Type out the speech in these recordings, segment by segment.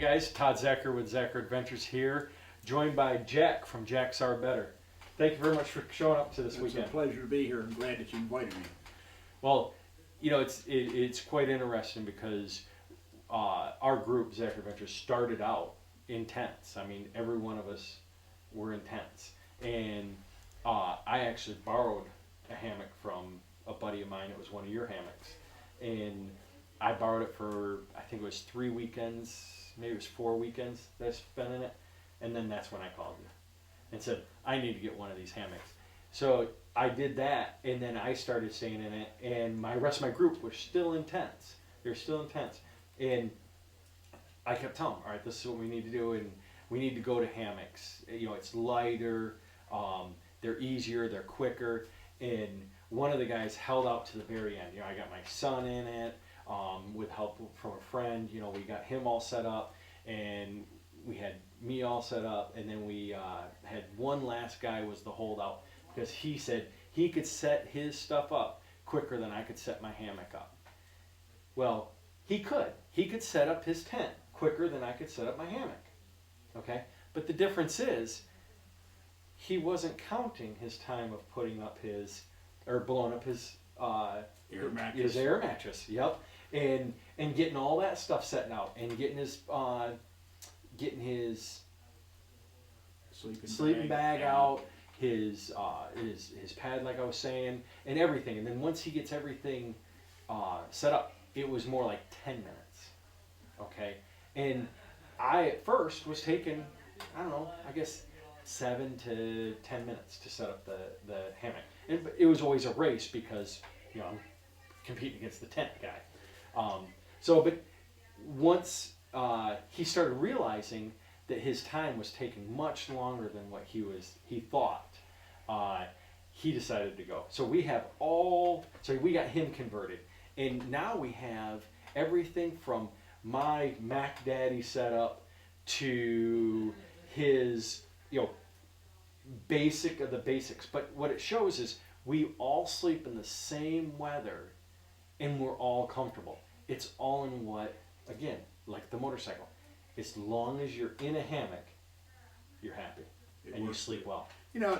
guys, Todd Zacker with Zacker Adventures here, joined by Jack from Jack's Are Better. Thank you very much for showing up to this weekend. It's a pleasure to be here. I'm glad that you invited me. Well, you know, it's quite interesting because our group, Zacker Adventures, started out in tents. I mean, every one of us were in tents. And I actually borrowed a hammock from a buddy of mine. It was one of your hammocks. And I borrowed it for, I think it was 3 weekends, maybe it was 4 weekends that I spent in it. And then that's when I called you and said, I need to get one of these hammocks. So I did that, and then I started staying in it, and the rest of my group was still in tents. They're still in tents. And I kept telling them, all right, this is what we need to do, and we need to go to hammocks. You know, it's lighter, they're easier, they're quicker. And one of the guys held out to the very end. You know, I got my son in it, with help from a friend. You know, we got him all set up, and we had me all set up, and then we had one last guy was the holdout because he said he could set his stuff up quicker than I could set my hammock up. Well, he could set up his tent quicker than I could set up my hammock. Okay, but the difference is he wasn't counting his time of putting up his or blowing up his Air mattress. His air mattress. Yep, and getting all that stuff set out and getting his sleeping bag out, his pad, like I was saying, and everything. And then once he gets everything set up, it was more like 10 minutes. Okay, and I at first was taking, I don't know, I guess 7 to 10 minutes to set up the hammock. And it was always a race because, you know, I'm competing against the tent guy. But once he started realizing that his time was taking much longer than what he thought, he decided to go. So we got him converted, and now we have everything from my Mac Daddy setup to his, you know, basic of the basics. But what it shows is we all sleep in the same weather, and we're all comfortable. It's all in what, again, like the motorcycle. As long as you're in a hammock, you're happy and you sleep well. You know,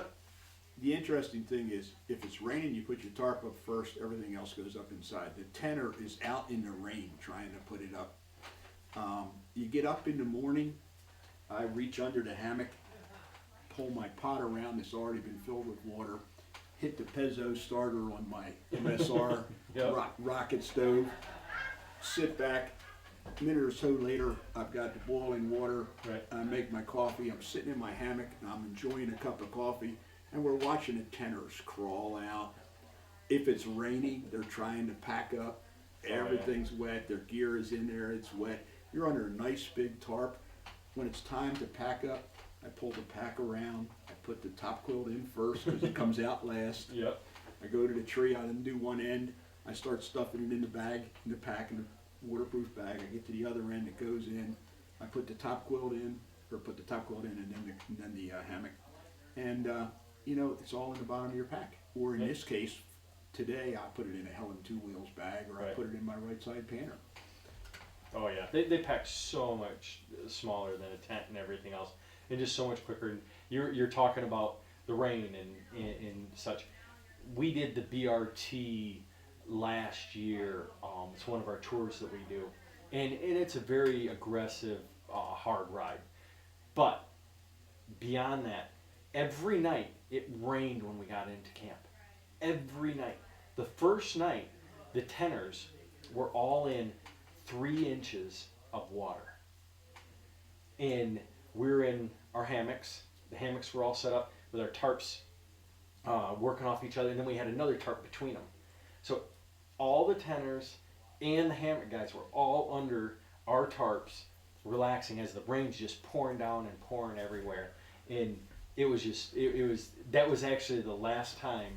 the interesting thing is if it's raining, you put your tarp up first, everything else goes up inside. The tenter is out in the rain trying to put it up. You get up in the morning, I reach under the hammock, pull my pot around that's already been filled with water, hit the piezo starter on my MSR Yep. rocket stove, sit back. A minute or so later, I've got the boiling water. Right. I make my coffee. I'm sitting in my hammock and I'm enjoying a cup of coffee, and we're watching the tenors crawl out. If it's raining, they're trying to pack up. Everything's wet. Their gear is in there. It's wet. You're under a nice big tarp. When it's time to pack up, I pull the pack around. I put the top quilt in first because it comes out last. Yep. I go to the tree. I undo one end. I start stuffing it in the bag, in the pack, in the waterproof bag. I get to the other end, it goes in. I put the top quilt in, and then the hammock. And you know, it's all in the bottom of your pack. Or in this case, today I put it in a Helen 2 Wheels bag, or I put it in my right side panner. Oh yeah, they pack so much smaller than a tent and everything else, and just so much quicker. And you're talking about the rain and such. We did the BRT last year. It's one of our tours that we do, and it's a very aggressive, hard ride. But beyond that, every night it rained when we got into camp. Every night. The first night, the tenors were all in 3 inches of water, and we're in our hammocks. The hammocks were all set up with our tarps working off each other, and then we had another tarp between them. So all the tenors and the hammock guys were all under our tarps, relaxing as the rain's just pouring down and pouring everywhere. And it was just, that was actually the last time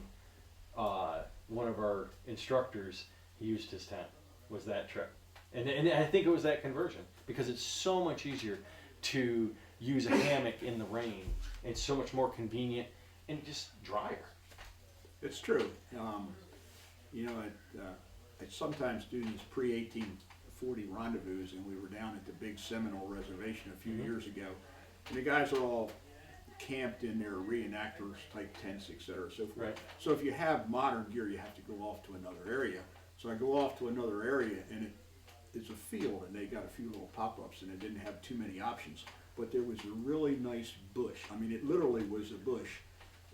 one of our instructors used his tent, was that trip. And I think it was that conversion, because it's so much easier to use a hammock in the rain. It's so much more convenient and just drier. It's true. You know, I sometimes do these pre-18 40 rendezvous, and we were down at the big Seminole Reservation a few years ago. And the guys are all camped in their reenactors type tents, etc. So forth. Right. So if you have modern gear, you have to go off to another area. So I go off to another area, and it's a field, and they got a few little pop-ups, and it didn't have too many options. But there was a really nice bush. I mean, it literally was a bush.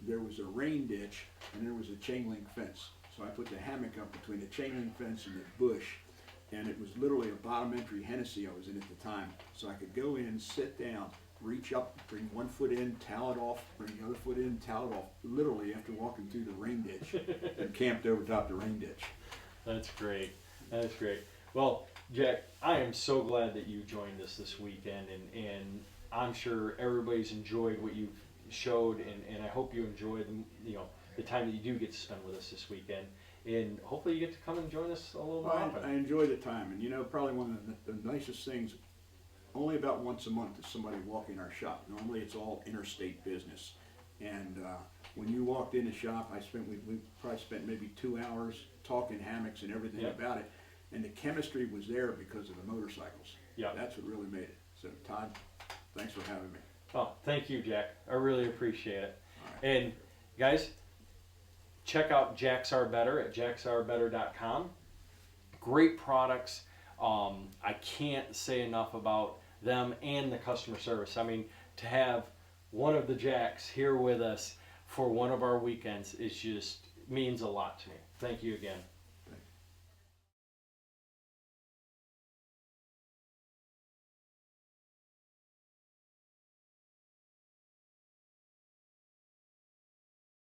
There was a rain ditch, and there was a chain link fence. So I put the hammock up between the chain link fence and the bush, and it was literally a bottom entry Hennessy I was in at the time. So I could go in, sit down, reach up, bring one foot in, towel it off, bring the other foot in, towel it off, literally after walking through the rain ditch and camped over top the rain ditch. That's great. That's great. Well, Jack, I am so glad that you joined us this weekend, and I'm sure everybody's enjoyed what you've showed, and I hope you enjoy the time that you do get to spend with us this weekend, and hopefully you get to come and join us a little more often. I enjoy the time, and probably one of the nicest things, only about once a month is somebody walking our shop. Normally it's all interstate business, and when you walked in the shop, we probably spent maybe 2 hours talking hammocks and everything about it, and the chemistry was there because of the motorcycles. Yeah, that's what really made it. So Todd, thanks for having me. Oh, thank you, Jack. I really appreciate it. Right. And guys, check out Jack's Are Better at jacksarbetter.com. Great products. I can't say enough about them and the customer service. I mean, to have one of the Jacks here with us for one of our weekends is just means a lot to me. Thank you again.